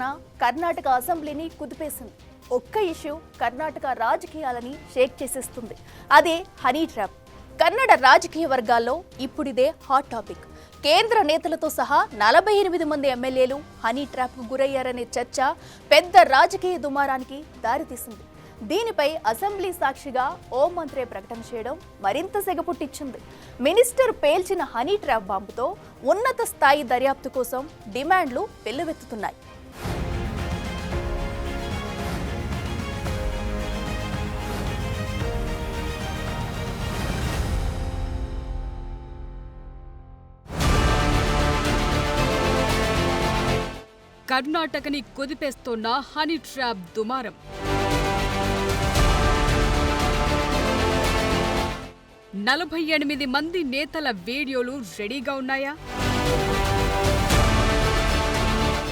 ప్రకటన కర్ణాటక అసెంబ్లీని కుదిపేసింది. ఒక్క ఇష్యూ కర్ణాటక రాజకీయాలని షేక్ చేసేస్తుంది. అదే హనీ ట్రాప్. కన్నడ రాజకీయ వర్గాల్లో ఇప్పుడిదే హాట్ టాపిక్. కేంద్ర నేతలతో సహా 48 మంది ఎమ్మెల్యేలు హనీ ట్రాప్కు గురయ్యారనే చర్చ పెద్ద రాజకీయ దుమారానికి దారితీసింది. దీనిపై అసెంబ్లీ సాక్షిగా హోం మంత్రి ప్రకటన చేయడం మరింత సెగ పుట్టించింది. మినిస్టర్ పేల్చిన హనీ ట్రాప్ బాంబుతో ఉన్నత స్థాయి దర్యాప్తు కోసం డిమాండ్లు వెల్లువెత్తుతున్నాయి. కర్ణాటకని కుదిపేస్తోన్న హనీ ట్రాప్ దుమారం. 48 మంది నేతల వీడియోలు రెడీగా ఉన్నాయా?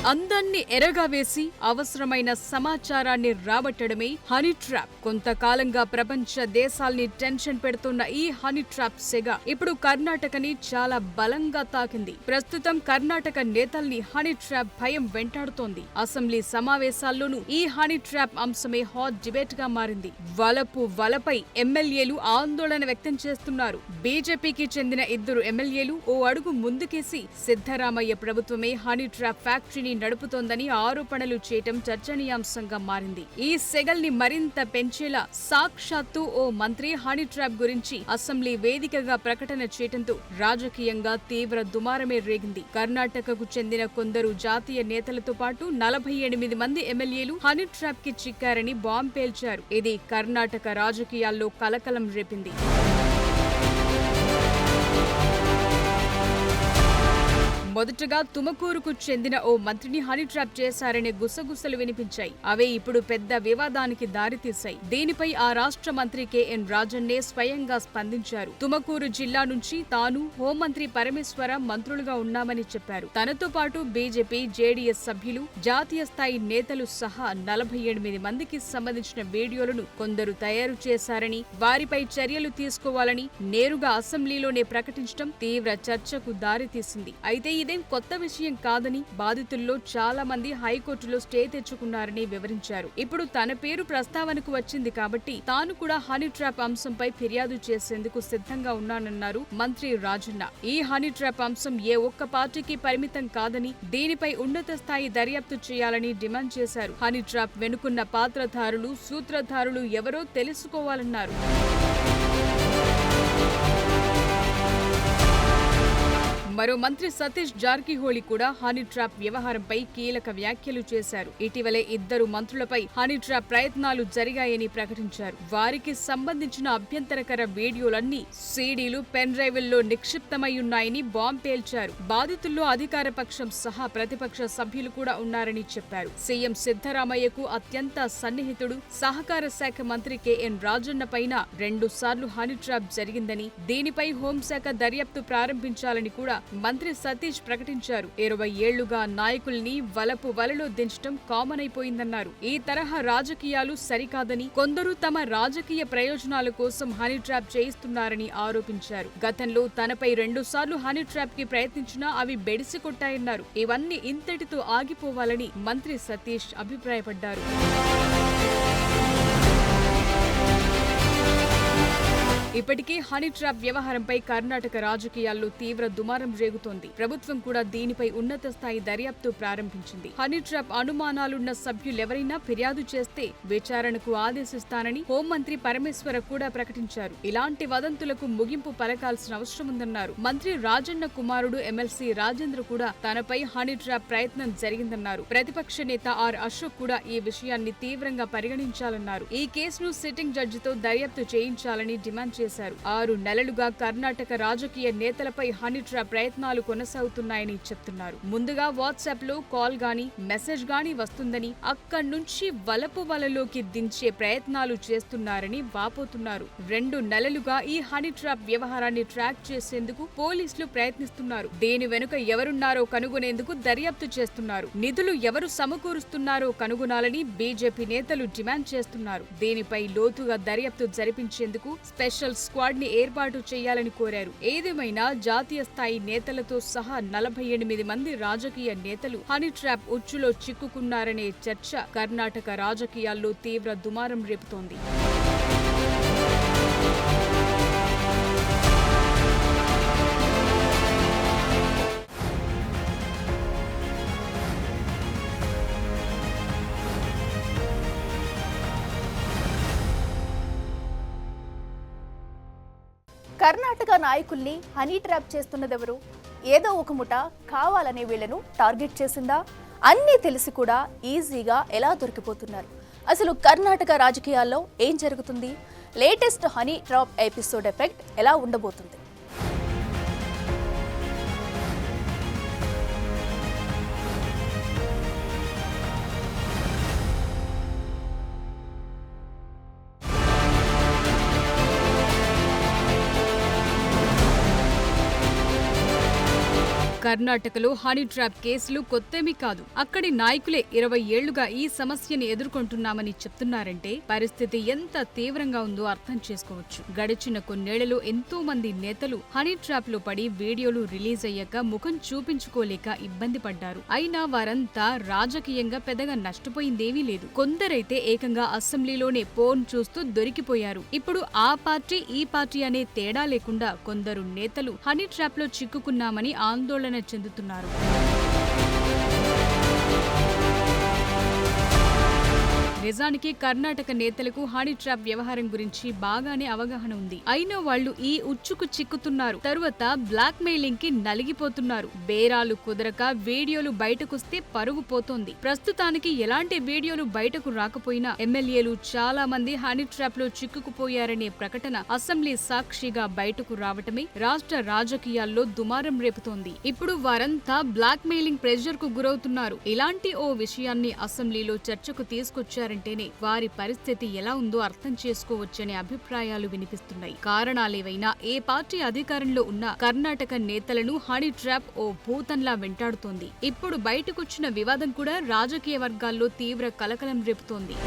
అందర్నీ ఎరగా వేసి అవసరమైన సమాచారాన్ని రాబట్టడమే హనీ ట్రాప్. కొంతకాలంగా ప్రపంచ దేశాల్ని టెన్షన్ పెడుతున్న ఈ హనీ ట్రాప్ సెగ ఇప్పుడు కర్ణాటకని చాలా బలంగా తాకింది. ప్రస్తుతం కర్ణాటక నేతల్ని హనీ ట్రాప్ భయం వెంటాడుతోంది. అసెంబ్లీ సమావేశాల్లోనూ ఈ హనీ ట్రాప్ అంశమే హాట్ డిబేట్ గా మారింది. వలపై ఎమ్మెల్యేలు ఆందోళన వ్యక్తం చేస్తున్నారు. బీజేపీకి చెందిన 2 ఎమ్మెల్యేలు ఓ అడుగు ముందుకేసి సిద్ధరామయ్య ప్రభుత్వమే హనీ ట్రాప్ ఫ్యాక్టరీని నడుపుతోందని ఆరోపణలు చేయటం చర్చనీయాంశంగా మారింది. ఈ సెగల్ని మరింత పెంచేలా సాక్షాత్తు ఓ మంత్రి హనీ ట్రాప్ గురించి అసెంబ్లీ వేదికగా ప్రకటన చేయటంతో రాజకీయంగా తీవ్ర దుమారమే రేగింది. కర్ణాటకకు చెందిన కొందరు జాతీయ నేతలతో పాటు 48 మంది ఎమ్మెల్యేలు హనీ ట్రాప్ కి చిక్కారని బాంబు పేల్చారు. ఇది కర్ణాటక రాజకీయాల్లో కలకలం రేపింది. మొదటగా తుమకూరుకు చెందిన ఓ మంత్రిని హనీ ట్రాప్ చేశారనే గుసగుసలు వినిపించాయి. అవే ఇప్పుడు పెద్ద వివాదానికి దారితీశాయి. దీనిపై ఆ రాష్ట్ర మంత్రి కెఎన్ రాజన్నే స్వయంగా స్పందించారు. తుమకూరు జిల్లా నుంచి తాను, హోంమంత్రి పరమేశ్వర మంత్రులుగా ఉన్నామని చెప్పారు. తనతో పాటు బీజేపీ, జేడీఎస్ సభ్యులు, జాతీయ స్థాయి నేతలు సహా 48 మందికి సంబంధించిన వీడియోలను కొందరు తయారు చేశారని, వారిపై చర్యలు తీసుకోవాలని నేరుగా అసెంబ్లీలోనే ప్రకటించడం తీవ్ర చర్చకు దారితీసింది. అయితే ఇదేం కొత్త విషయం కాదని, బాధితుల్లో చాలా మంది హైకోర్టులో స్టే తెచ్చుకున్నారని వివరించారు. ఇప్పుడు తన పేరు ప్రస్తావనకు వచ్చింది కాబట్టి తాను కూడా హనీ ట్రాప్ అంశంపై ఫిర్యాదు చేసేందుకు సిద్ధంగా ఉన్నానన్నారు మంత్రి రాజన్న. ఈ హనీ ట్రాప్ అంశం ఏ ఒక్క పార్టీకి పరిమితం కాదని, దీనిపై ఉన్నత స్థాయి దర్యాప్తు చేయాలని డిమాండ్ చేశారు. హనీ ట్రాప్ వెనుకున్న పాత్రధారులు, సూత్రధారులు ఎవరో తెలుసుకోవాలన్నారు. మరో మంత్రి సతీష్ జార్కిహోళీ కూడా హనీ ట్రాప్ వ్యవహారంపై కీలక వ్యాఖ్యలు చేశారు. ఇటీవలే 2 మంత్రులపై హనీ ట్రాప్ ప్రయత్నాలు జరిగాయని ప్రకటించారు. వారికి సంబంధించిన అభ్యంతరకర వీడియోలన్నీ సీడీలు, పెన్ డ్రైవ్ల్లో నిక్షిప్తమై ఉన్నాయని బాంబు పేల్చారు. బాధితుల్లో అధికార పక్షం సహా ప్రతిపక్ష సభ్యులు కూడా ఉన్నారని చెప్పారు. సీఎం సిద్ధరామయ్యకు అత్యంత సన్నిహితుడు, సహకార శాఖ మంత్రి కెఎన్ రాజన్న పైన 2 సార్లు హనీ ట్రాప్ జరిగిందని, దీనిపై హోంశాఖ దర్యాప్తు ప్రారంభించాలని కూడా మంత్రి సతీష్ ప్రకటించారు. 20 ఏళ్లుగా నాయకుల్ని వలలో దించడం కామన్ అయిపోయిందన్నారు. ఈ తరహా రాజకీయాలు సరికాదని, కొందరు తమ రాజకీయ ప్రయోజనాల కోసం హనీ ట్రాప్ చేయిస్తున్నారని ఆరోపించారు. గతంలో తనపై 2 సార్లు హనీ ట్రాప్ కి ప్రయత్నించినా అవి బెడిసి కొట్టాయన్నారు. ఇవన్నీ ఇంతటితో ఆగిపోవాలని మంత్రి సతీష్ అభిప్రాయపడ్డారు. ఇప్పటికే హనీ ట్రాప్ వ్యవహారంపై కర్ణాటక రాజకీయాల్లో తీవ్ర దుమారం రేగుతోంది. ప్రభుత్వం కూడా దీనిపై ఉన్నత స్థాయి దర్యాప్తు ప్రారంభించింది. హనీ ట్రాప్ అనుమానాలున్న సభ్యులెవరైనా ఫిర్యాదు చేస్తే విచారణకు ఆదేశిస్తానని హోంమంత్రి పరమేశ్వర కూడా ప్రకటించారు. ఇలాంటి వదంతులకు ముగింపు పలకాల్సిన అవసరముందన్నారు. మంత్రి రాజన్న కుమారుడు ఎమ్మెల్సీ రాజేంద్ర కూడా తనపై హనీ ట్రాప్ ప్రయత్నం జరిగిందన్నారు. ప్రతిపక్ష నేత ఆర్ అశోక్ కూడా ఈ విషయాన్ని తీవ్రంగా పరిగణించాలన్నారు. ఈ కేసును సిట్టింగ్ జడ్జితో దర్యాప్తు చేయించాలని డిమాండ్ చేశారు. 6 నెలలుగా కర్ణాటక రాజకీయ నేతలపై హనీ ట్రాప్ ప్రయత్నాలు కొనసాగుతున్నాయని చెప్తున్నారు. ముందుగా వాట్సాప్ లో కాల్ గాని, మెసేజ్ గాని వస్తుందని, అక్కడి నుంచి వలలోకి దించే ప్రయత్నాలు చేస్తున్నారని వాపోతున్నారు. 2 నెలలుగా ఈ హనీ ట్రాప్ వ్యవహారాన్ని ట్రాక్ చేసేందుకు పోలీసులు ప్రయత్నిస్తున్నారు. దీని వెనుక ఎవరున్నారో కనుగొనేందుకు దర్యాప్తు చేస్తున్నారు. నిధులు ఎవరు సమకూరుస్తున్నారో కనుగొనాలని బీజేపీ నేతలు డిమాండ్ చేస్తున్నారు. దీనిపై లోతుగా దర్యాప్తు జరిపించేందుకు స్పెషల్ స్పెషల్ స్క్వాడ్ ని ఏర్పాటు చేయాలని కోరారు. ఏదేమైనా జాతీయ స్థాయి నేతలతో సహా 48 మంది రాజకీయ నేతలు హనీ ట్రాప్ ఉచ్చులో చిక్కుకున్నారనే చర్చ కర్ణాటక రాజకీయాల్లో తీవ్ర దుమారం రేపుతోంది. కర్ణాటక నాయకుల్ని హనీ ట్రాప్ చేస్తున్నదెవరు? ఏదో ఒక ముఠ కావాలనే వీళ్లను టార్గెట్ చేసిందా? అన్నీ తెలిసి కూడా ఈజీగా ఎలా దొరికిపోతున్నారు? అసలు కర్ణాటక రాజకీయాల్లో ఏం జరుగుతుంది? Latest honey trap episode effect ఎలా ఉండబోతుంది? కర్ణాటకలో హనీ ట్రాప్ కేసులు కొత్తేమీ కాదు. అక్కడి నాయకులే 20 ఏళ్లుగా ఈ సమస్యని ఎదుర్కొంటున్నామని చెప్తున్నారంటే పరిస్థితి ఎంత తీవ్రంగా ఉందో అర్థం చేసుకోవచ్చు. గడిచిన కొన్నేళ్లలో ఎంతో మంది నేతలు హనీ ట్రాప్ లో పడి వీడియోలు రిలీజ్ అయ్యాక ముఖం చూపించుకోలేక ఇబ్బంది పడ్డారు. అయినా వారంతా రాజకీయంగా పెద్దగా నష్టపోయిందేమీ లేదు. కొందరైతే ఏకంగా అసెంబ్లీలోనే పోన్ చూస్తూ దొరికిపోయారు. ఇప్పుడు ఆ పార్టీ ఈ పార్టీ అనే తేడా లేకుండా కొందరు నేతలు హనీ ట్రాప్ లో చిక్కుకున్నామని ఆందోళన చెందుతున్నారు. నిజానికి కర్ణాటక నేతలకు హనీ ట్రాప్ వ్యవహారం గురించి బాగానే అవగాహన ఉంది. అయినా వాళ్లు ఈ ఉచ్చుకు చిక్కుతున్నారు. తరువాత బ్లాక్ మెయిలింగ్ కి నలిగిపోతున్నారు. బేరాలు కుదరక వీడియోలు బయటకొస్తే పరువు పోతోంది. ప్రస్తుతానికి ఎలాంటి వీడియోలు బయటకు రాకపోయినా ఎమ్మెల్యేలు చాలా మంది హనీ ట్రాప్ లో చిక్కుకుపోయారనే ప్రకటన అసెంబ్లీ సాక్షిగా బయటకు రావటమే రాష్ట్ర రాజకీయాల్లో దుమారం రేపుతోంది. ఇప్పుడు వారంతా బ్లాక్ మెయిలింగ్ ప్రెషర్ కు గురవుతున్నారు. ఇలాంటి ఓ విషయాన్ని అసెంబ్లీలో చర్చకు తీసుకొచ్చారు అంటేనే వారి పరిస్థితి ఎలా ఉందో అర్థం చేసుకోవచ్చనే అభిప్రాయాలు వినిపిస్తున్నాయి. కారణాలేవైనా ఏ పార్టీ అధికారంలో ఉన్న కర్ణాటక నేతలను హనీ ట్రాప్ ఓ భూతంలా వెంటాడుతోంది. ఇప్పుడు బయటకొచ్చిన వివాదం కూడా రాజకీయ వర్గాల్లో తీవ్ర కలకలం రేపుతోంది.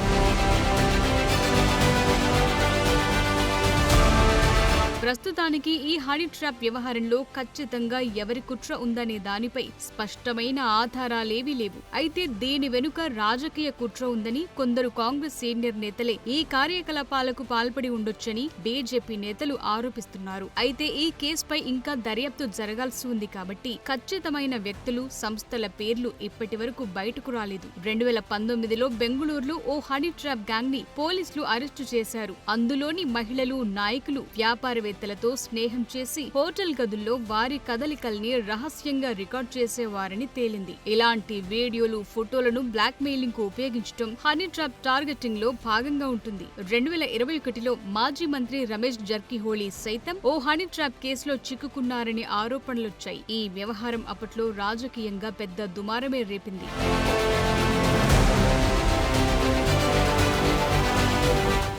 ప్రస్తుతానికి ఈ హనీ ట్రాప్ వ్యవహారంలో ఖచ్చితంగా ఎవరి కుట్ర ఉందనే దానిపై స్పష్టమైన ఆధారాలేవీ లేవు. అయితే దీని వెనుక రాజకీయ కుట్ర ఉందని కొందరు కాంగ్రెస్ సీనియర్ నేతలే ఈ కార్యకలాపాలకు పాల్పడి ఉండొచ్చని బీజేపీ నేతలు ఆరోపిస్తున్నారు. అయితే ఈ కేసుపై ఇంకా దర్యాప్తు జరగాల్సి ఉంది కాబట్టి ఖచ్చితమైన వ్యక్తులు, సంస్థల పేర్లు ఇప్పటి వరకు బయటకు రాలేదు. 2019లో బెంగళూరులో ఓ హనీ ట్రాప్ గ్యాంగ్ ని పోలీసులు అరెస్టు చేశారు. అందులోని మహిళలు, నాయకులు వ్యాపారవేత్తలతో స్నేహం చేసి హోటల్ గదుల్లో వారి కదలికల్ని రహస్యంగా రికార్డ్ చేసేవారని తేలింది. ఇలాంటి వీడియోలు, ఫోటోలను బ్లాక్ మెయిలింగ్ కు ఉపయోగించడం హనీ ట్రాప్ టార్గెటింగ్ లో భాగంగా ఉంటుంది. 2021లో మాజీ మంత్రి రమేష్ జర్కిహోళీ సైతం ఓ హనీ ట్రాప్ కేసులో చిక్కుకున్నారని ఆరోపణలొచ్చాయి. ఈ వ్యవహారం అప్పట్లో రాజకీయంగా పెద్ద దుమారమే రేపింది.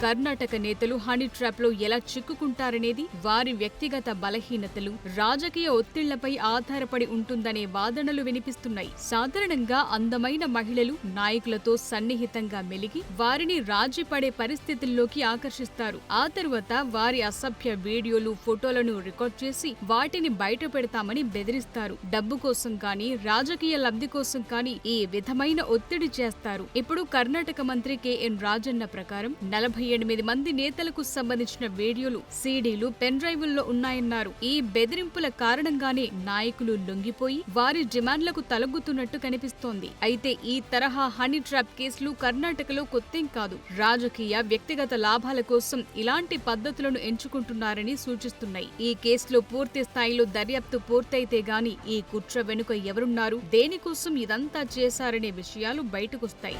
కర్ణాటక నేతలు హనీ ట్రాప్ లో ఎలా చిక్కుకుంటారనేది వారి వ్యక్తిగత బలహీనతలు, రాజకీయ ఒత్తిళ్లపై ఆధారపడి ఉంటుందనే వాదనలు వినిపిస్తున్నాయి. సాధారణంగా అందమైన మహిళలు నాయకులతో సన్నిహితంగా మెలిగి వారిని రాజీ పడే పరిస్థితుల్లోకి ఆకర్షిస్తారు. ఆ తరువాత వారి అసభ్య వీడియోలు, ఫోటోలను రికార్డ్ చేసి వాటిని బయట పెడతామని బెదిరిస్తారు. డబ్బు కోసం కానీ, రాజకీయ లబ్ధి కోసం కానీ ఈ విధమైన ఒత్తిడి చేస్తారు. ఇప్పుడు కర్ణాటక మంత్రి కెఎన్ రాజన్న ప్రకారం 48 మంది నేతలకు సంబంధించిన వీడియోలు, సీడీలు పెన్ డ్రైవుల్లో ఉన్నాయన్నారు. ఈ బెదిరింపుల కారణంగానే నాయకులు లొంగిపోయి వారి డిమాండ్లకు తలొగ్గుతున్నట్టు కనిపిస్తోంది. అయితే ఈ తరహా హనీ ట్రాప్ కేసులు కర్ణాటకలో కొత్తేం కాదు. రాజకీయ, వ్యక్తిగత లాభాల కోసం ఇలాంటి పద్ధతులను ఎంచుకుంటున్నారని సూచిస్తున్నాయి. ఈ కేసులో పూర్తి స్థాయిలో దర్యాప్తు పూర్తయితే గాని ఈ కుట్ర వెనుక ఎవరున్నారు, దేనికోసం ఇదంతా చేశారనే విషయాలు బయటకొస్తాయి.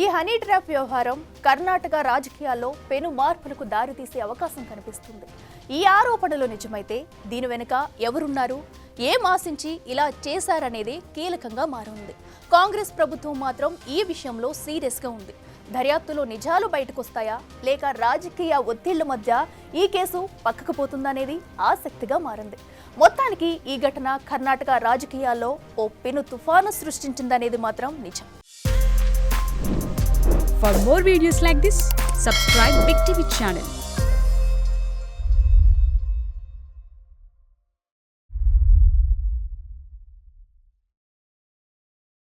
ఈ హనీ ట్రాప్ వ్యవహారం కర్ణాటక రాజకీయాల్లో పెను మార్పులకు దారితీసే అవకాశం కనిపిస్తుంది. ఈ ఆరోపణలు నిజమైతే దీని వెనుక ఎవరున్నారు, ఏం ఆశించి ఇలా చేశారనేది కీలకంగా మారనుంది. కాంగ్రెస్ ప్రభుత్వం మాత్రం ఈ విషయంలో సీరియస్గా ఉంది. దర్యాప్తులో నిజాలు బయటకొస్తాయా లేక రాజకీయ ఒత్తిళ్ల మధ్య ఈ కేసు పక్కకు పోతుందనేది ఆసక్తిగా మారింది. మొత్తానికి ఈ ఘటన కర్ణాటక రాజకీయాల్లో ఓ పెను తుఫాను సృష్టించిందనేది మాత్రం నిజం. For more videos like this, subscribe Big TV channel.